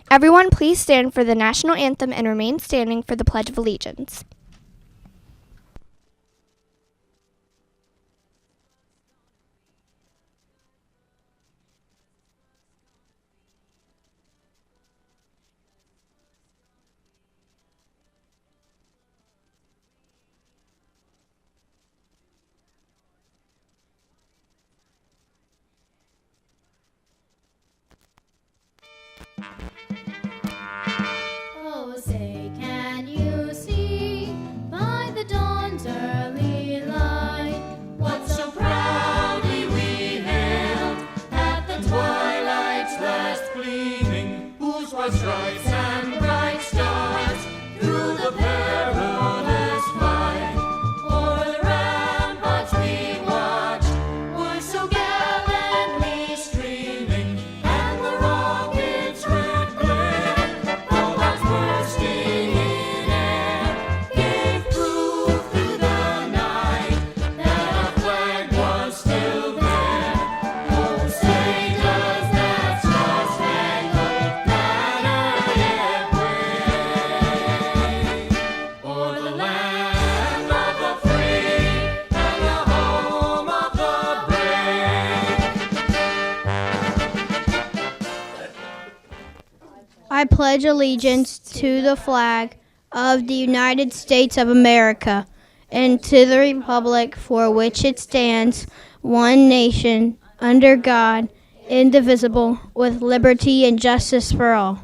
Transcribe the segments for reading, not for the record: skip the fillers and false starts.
Everyone please stand for the national anthem and remain standing for the Pledge of Allegiance. Oh, say, can you see by the dawn's early light what so proudly we hailed at the twilight's last gleaming, whose broad stripes and bright stars through the perilous fight o'er the ramparts we watched were so gallantly streaming, and the rocket's red glare, bombs bursting in air, gave proof through the night that our flag was still there. Oh, say does that star-spangled banner yet wave o'er the land of the free and the home of the brave? I pledge allegiance to the flag of the United States of America and to the republic for which it stands, one nation, under God, indivisible, with liberty and justice for all.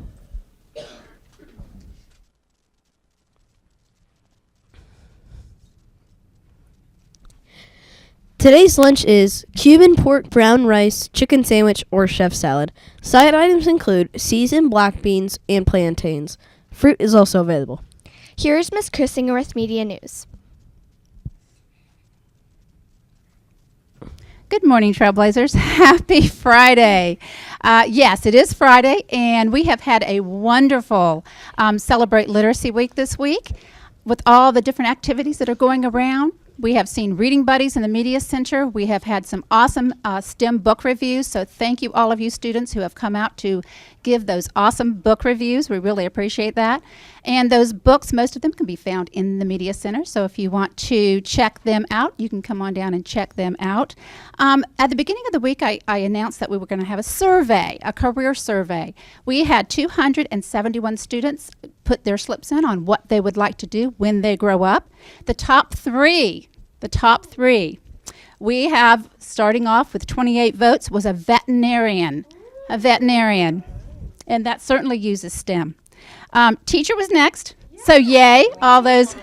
Today's lunch is Cuban pork brown rice, chicken sandwich, or chef salad. Side items include seasoned black beans and plantains. Fruit is also available. Here is Miss Christinger with Media News. Good morning, Trailblazers. Happy Friday. Yes, it is Friday, and we have had a wonderful Celebrate Literacy Week this week with all the different activities that are going around. We have seen Reading Buddies in the Media Center. We have had some awesome STEM book reviews, so thank you all of you students who have come out to give those awesome book reviews. We really appreciate that. And those books, most of them can be found in the Media Center, so if you want to check them out, you can come on down and check them out. At the beginning of the week, I announced that we were going to have a survey, a career survey. We had 271 students put their slips in on what they would like to do when they grow up. The top three, we have, starting off with 28 votes, was a veterinarian, and that certainly uses STEM. Teacher was next, so yay, those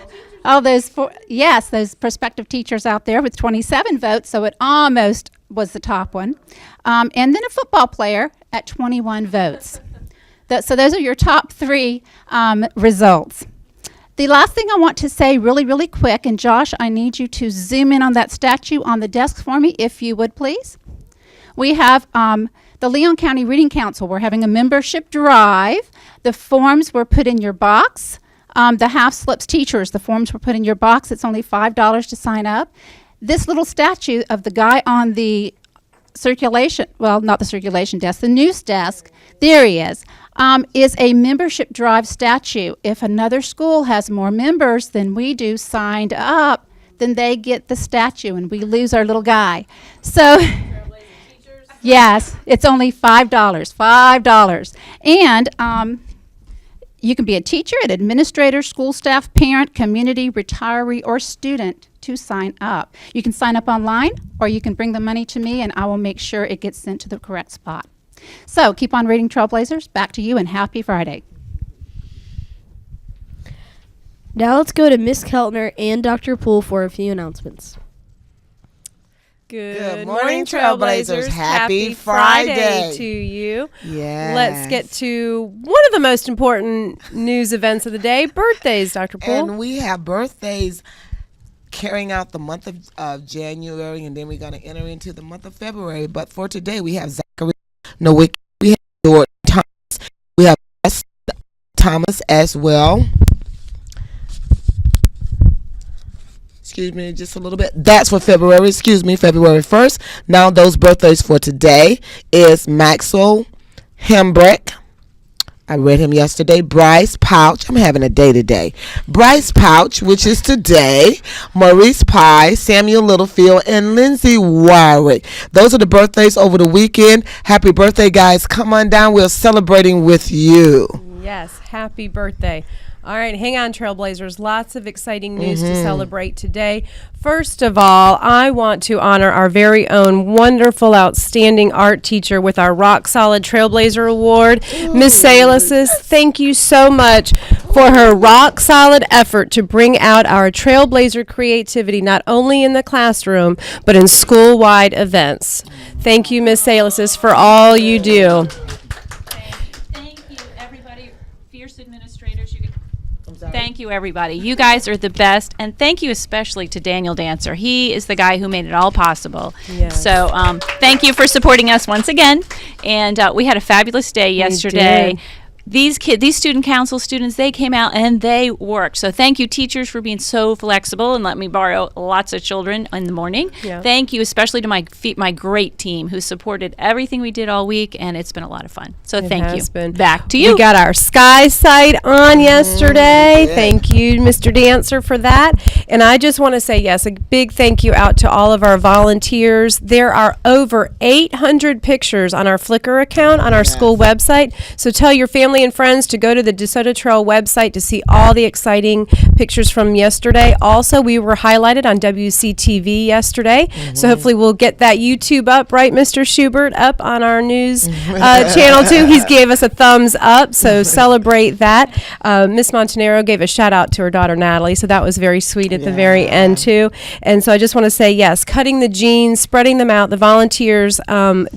prospective teachers out there with 27 votes, so it almost was the top one. And then a football player at 21 votes. So those are your top three results. The last thing I want to say really, really quick, and Josh, I need you to zoom in on that statue on the desk for me, if you would, please. We have the Leon County Reading Council. We're having a membership drive. The forms were put in your box. The half slips teachers, the forms were put in your box. It's only $5 to sign up. This little statue of the guy on the circulation, well, not the circulation desk, the news desk, there he is a membership drive statue. If another school has more members than we do signed up, then they get the statue and we lose our little guy. So, yes, it's only $5. And you can be a teacher, an administrator, school staff, parent, community, retiree, or student to sign up. You can sign up online, or you can bring the money to me, and I will make sure it gets sent to the correct spot. So keep on reading, Trailblazers. Back to you, and happy Friday. Now let's go to Miss Keltner and Dr. Poole for a few announcements. Good morning, Trailblazers. Happy Friday to you. Yes. Let's get to one of the most important news events of the day, birthdays, Dr. Poole. And we have birthdays carrying out the month of January, and then we're going to enter into the month of February. But for today, we have Zachary Nowicki, we have Jordan Thomas, we have S. Thomas as well. Excuse me, just a little bit. That's for February, February 1st. Now those birthdays for today is Maxwell Hembrecht. I read him yesterday. Bryce Pouch. I'm having a day today. Bryce Pouch, which is today. Maurice Pye, Samuel Littlefield, and Lindsay Warwick. Those are the birthdays over the weekend. Happy birthday, guys. Come on down. We're celebrating with you. Yes, happy birthday. All right, hang on, Trailblazers. Lots of exciting news to celebrate today. First of all, I want to honor our very own wonderful, outstanding art teacher with our Rock Solid Trailblazer Award, Miss Salis. Thank you so much for her rock solid effort to bring out our Trailblazer creativity, not only in the classroom, but in school-wide events. Thank you, Miss Salis, for all you do. Thank you, everybody. Fierce administrators. Thank you, everybody. You guys are the best, and thank you especially to Daniel Dancer. He is the guy who made it all possible. Yes. So thank you for supporting us once again. And we had a fabulous day yesterday. did. These student council students, they came out and they worked. So thank you, teachers, for being so flexible and let me borrow lots of children in the morning. Yeah. Thank you especially to my great team who supported everything we did all week, and it's been a lot of fun. So It thank has you. been. Back to you. We got our sky sight on yesterday. Thank you, Mr. Dancer, for that. And I just want to say, yes, a big thank you out to all of our volunteers. There are over 800 pictures on our Flickr account on our school website. So tell your family and friends to go to the DeSoto Trail website to see all the exciting pictures from yesterday. Also, we were highlighted on WCTV yesterday. So hopefully we'll get that YouTube up, right, Mr. Schubert, up on our news channel too. He's gave us a thumbs up, so celebrate that. Miss Montanero gave a shout out to her daughter Natalie, so that was very sweet at the very end too. And so I just want to say, yes, cutting the jeans, spreading them out, the volunteers,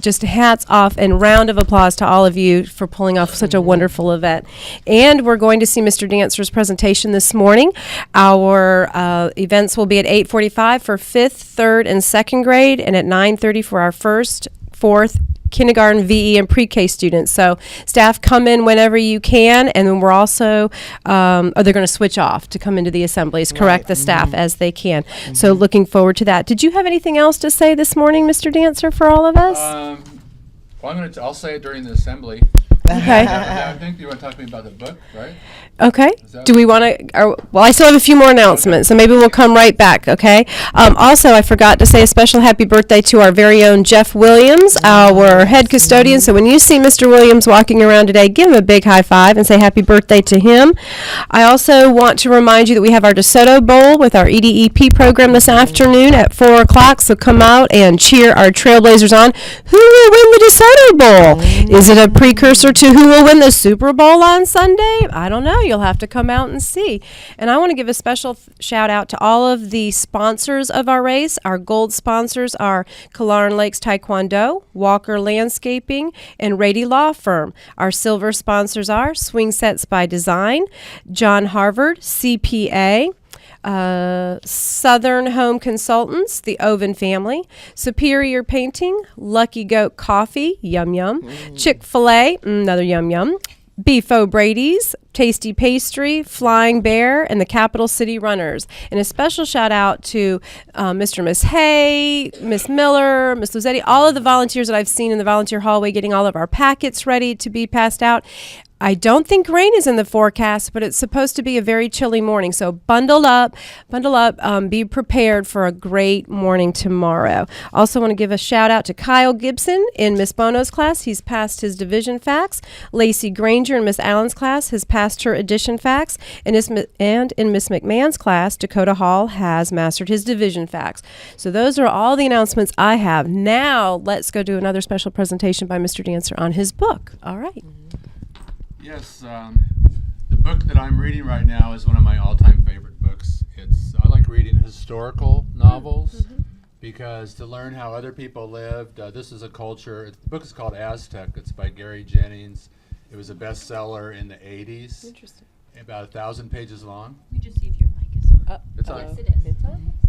just hats off and round of applause to all of you for pulling off such a wonderful event. And we're going to see Mr. Dancer's presentation this morning. Our events will be at 8:45 for 5th, 3rd, and 2nd grade, and at 9:30 for our 1st, 4th, kindergarten, VE, and pre-K students. So staff, come in whenever you can, and then we're also, they're going to switch off to come into the assemblies, correct the staff as they can. So looking forward to that. Did you have anything else to say this morning, Mr. Dancer, for all of us? Well, I'll say it during the assembly. Okay. I think you want to talk to me about the book, right? Okay. that- Do we want to? Well, I still have a few more announcements, so maybe we'll come right back. Okay. Also, I forgot to say a special happy birthday to our very own Jeff Williams, our head custodian. So when you see Mr. Williams walking around today, give him a big high five and say happy birthday to him. I also want to remind you that we have our DeSoto Bowl with our EDEP program this afternoon at 4 o'clock. So come out and cheer our Trailblazers on. Who will win the DeSoto Bowl? Is it a precursor to who will win the Super Bowl on Sunday? I don't know. You'll have to come out and see. And I want to give a special shout out to all of the sponsors of our race. Our gold sponsors are Killearn Lakes Taekwondo, Walker Landscaping, and Rady Law Firm. Our silver sponsors are Swing Sets by Design, John Harvard, CPA, Southern Home Consultants, the Oven Family, Superior Painting, Lucky Goat Coffee, yum yum, Chick-fil-A, another yum yum, Beef O'Brady's, Tasty Pastry, Flying Bear, and the Capital City Runners. And a special shout out to Mr. and Miss Hay, Miss Miller, Miss Luzetti, all of the volunteers that I've seen in the volunteer hallway getting all of our packets ready to be passed out. I don't think rain is in the forecast, but it's supposed to be a very chilly morning. So bundle up, be prepared for a great morning tomorrow. Also want to give a shout out to Kyle Gibson in Miss Bono's class. He's passed his division facts. Lacey Granger in Miss Allen's class has passed her addition facts. And in Miss McMahon's class, Dakota Hall has mastered his division facts. So those are all the announcements I have. Now let's go do another special presentation by Mr. Dancer on his book. All right. Yes, the book that I'm reading right now is one of my all-time favorite books. I like reading historical novels because to learn how other people lived, this is a culture. The book is called Aztec. It's by Gary Jennings. It was a bestseller in the 80s. Interesting. About 1,000 pages long. Let me just see if your mic is on. It's on. Yes, it is.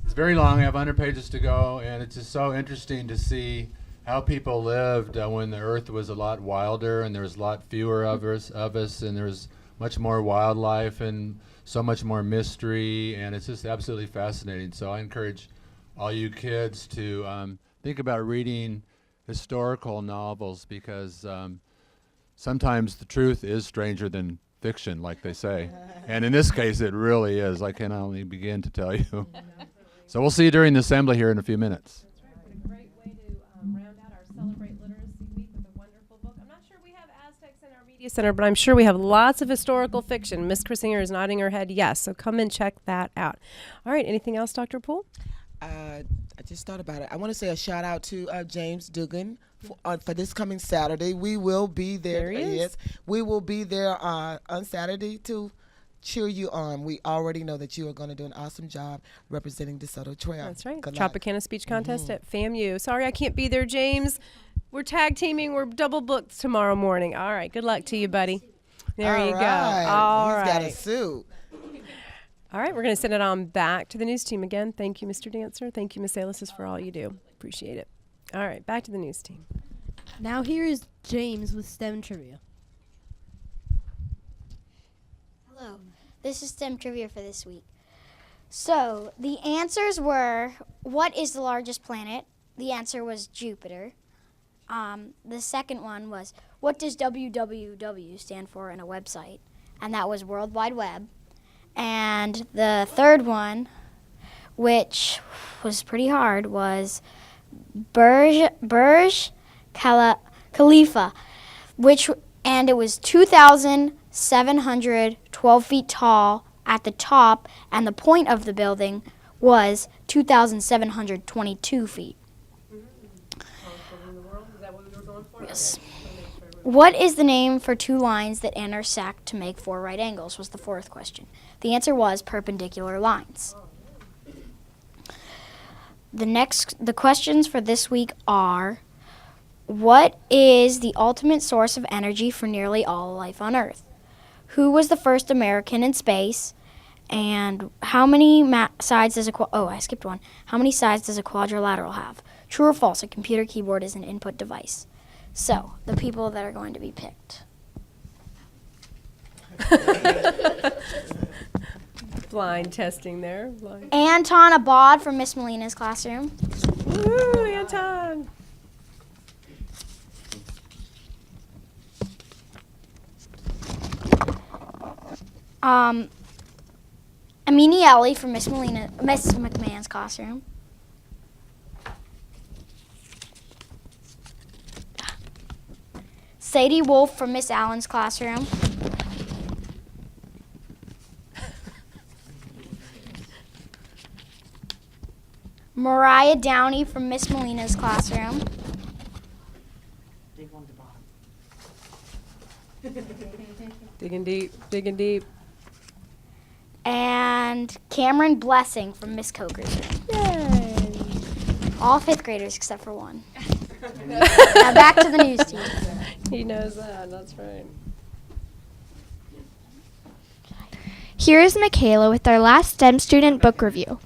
It's very long. I have 100 pages to go, and it's just so interesting to see how people lived when the earth was a lot wilder and there was a lot fewer of us and there was much more wildlife and so much more mystery, and it's just absolutely fascinating. So I encourage all you kids to think about reading historical novels because sometimes the truth is stranger than fiction, like they say. And in this case, it really is. I can only begin to tell you. So we'll see you during the assembly here in a few minutes. A great way to round out our Celebrate Literacy Week with a wonderful book. I'm not sure we have Aztecs in our media center, but I'm sure we have lots of historical fiction. Miss Chrissinger is nodding her head yes, so come and check that out. All right, anything else, Dr. Poole? I just thought about it. I want to say a shout out to James Dugan for this coming Saturday. We will be there. There he is. Yes, we will be there on Saturday to cheer you on. We already know that you are going to do an awesome job representing DeSoto Trail. That's right. Good luck. Tropicana Speech Contest at FAMU. Sorry I can't be there, James. We're tag teaming. We're double booked tomorrow morning. All right. Good luck to you, buddy. There you go. All He's right. got a suit. All right. We're going to send it on back to the news team again. Thank you, Mr. Dancer. Thank you, Miss Alice, for all you do. Appreciate it. All right. Back to the news team. Now here is James with STEM trivia. Hello, this is STEM trivia for this week. So, the answers were, what is the largest planet? The answer was Jupiter. The second one was, what does www stand for in a website? And that was World Wide Web. And the third one, which was pretty hard, was Burj Khalifa, and it was 2,712 feet tall at the top, and the point of the building was 2,722 feet. Yes. What is the name for two lines that intersect to make four right angles was the fourth question. The answer was perpendicular lines. The questions for this week are, what is the ultimate source of energy for nearly all life on Earth? Who was the first American in space? And how many sides does I skipped one. How many sides does a quadrilateral have? True or false, a computer keyboard is an input device. So, the people that are going to be picked. Blind testing there. Blind. Anton Abad from Miss Molina's classroom. Woo, Anton. Amini Ellie from Miss McMahon's classroom. Sadie Wolf from Miss Allen's classroom. Mariah Downey from Miss Molina's classroom. Digging deep, digging deep. And Cameron Blessing from Miss Coker's room. Yay. All fifth graders except for one. Now back to the news team. He knows that, that's right. Here is Michaela with our last STEM student book review.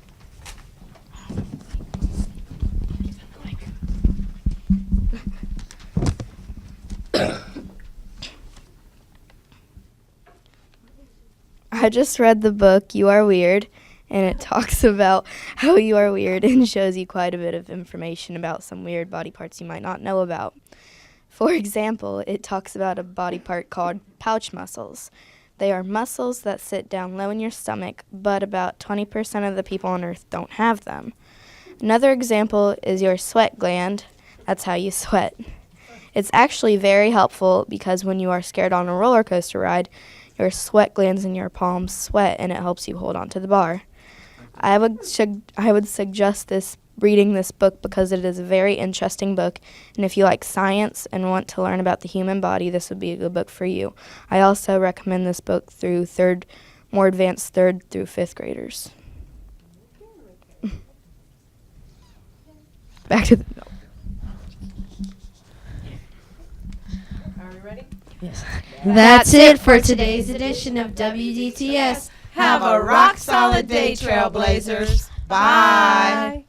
I just read the book You Are Weird, and it talks about how you are weird and shows you quite a bit of information about some weird body parts you might not know about. For example, it talks about a body part called pouch muscles. They are muscles that sit down low in your stomach, but about 20% of the people on Earth don't have them. Another example is your sweat gland. That's how you sweat. It's actually very helpful because when you are scared on a roller coaster ride, your sweat glands in your palms sweat and it helps you hold on to the bar. I would suggest reading this book because it is a very interesting book, and if you like science and want to learn about the human body, this would be a good book for you. I also recommend this book through more advanced 3rd through 5th graders. Back to the Are we ready? Yes. That's it for today's edition of WDTS. Have a rock solid day, Trailblazers. Bye.